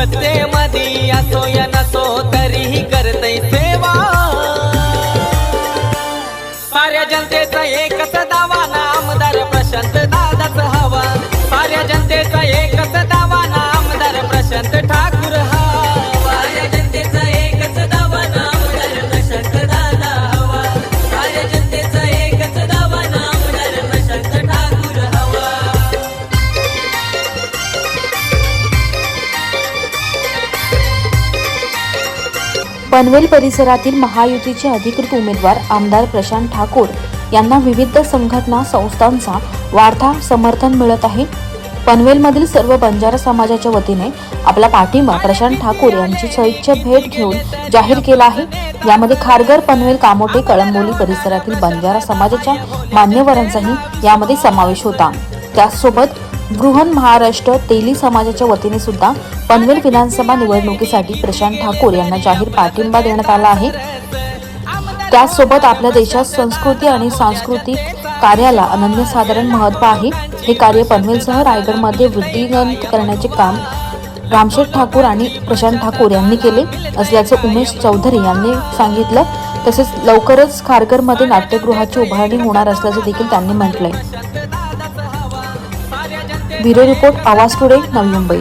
सत्तेमध्ये असो या नसो तरीही करतय सेवा। साऱ्या जनतेचा एकच दावा नामदार प्रशांत दादाच हवा। साऱ्या जनतेचा एकच दावा नामदार प्रशांत ठाकूर हवा। साऱ्या जनतेचा एकच दावा नामदार प्रशांत दादा हवा। साऱ्या जनतेचा एकच दावा नामदार प्रशांत ठाकूर हवा। पनवेल परिसरातील महायुतीचे अधिकृत उमेदवार आमदार प्रशांत ठाकूर यांना विविध संघटना संस्थांचा वाढता समर्थन मिळत आहे। पनवेलमधील सर्व बंजारा समाजाच्या वतीने आपला पाठिंबा प्रशांत ठाकूर यांची सदिच्छा भेट घेऊन जाहीर केला आहे। यामध्ये खारघर, पनवेल, कामोठे, कळंबोली परिसरातील बंजारा समाजाच्या मान्यवरांचाही यामध्ये समावेश होता। त्याचसोबत बृहन महाराष्ट्र तेली समाजाच्या वतीने सुद्धा पनवेल विधानसभा निवडणुकीसाठी प्रशांत ठाकूर यांना जाहीर पाठिंबा देण्यात आला आहे। त्याचसोबत आपल्या देशात संस्कृती आणि सांस्कृतिक कार्याला अनन्यसाधारण महत्त्व आहे। हे कार्य पनवेलसह रायगडमध्ये वृद्धिंगत करण्याचे काम रामशेठ ठाकूर आणि प्रशांत ठाकूर यांनी केले असल्याचं उमेश चौधरी यांनी सांगितलं। तसेच लवकरच खारघरमध्ये नाट्यगृहाची उभारणी होणार असल्याचं देखील त्यांनी म्हटलंय। ब्युरो रिपोर्ट, आवाज टुडे, नवी मुंबई।